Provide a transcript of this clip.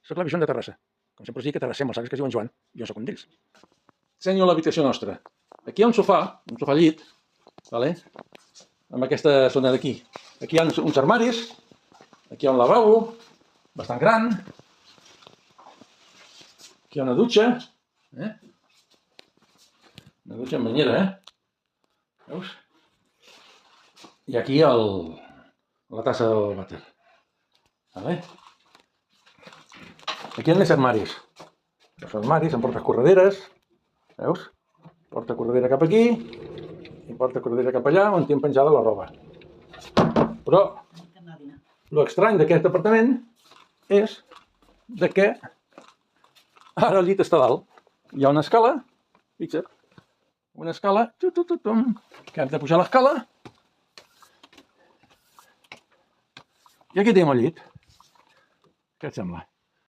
Soc l'aviació de Terrassa. Com sempre us dic que terrassem els avis que es diuen Joan. Jo sóc un d'ells. Ensenyo l'habitació nostra. Aquí hi ha un sofà llit, vale? Amb aquesta zona d'aquí. Aquí hi ha uns armaris, aquí hi ha un lavabo, bastant gran. Aquí hi ha una dutxa, una dutxa amb banyera, veus? I aquí la tassa del vàter. Vale? Aquí hi ha més armaris. Els armaris amb portes correderes, veus? Porta corredera cap aquí i porta corredera cap allà on tinc penjada la roba. Però l'estrany d'aquest apartament és que ara el llit està dalt. Hi ha una escala, fixa't, una escala, que hem de pujar l'escala i aquí tenim el llit. Què et sembla?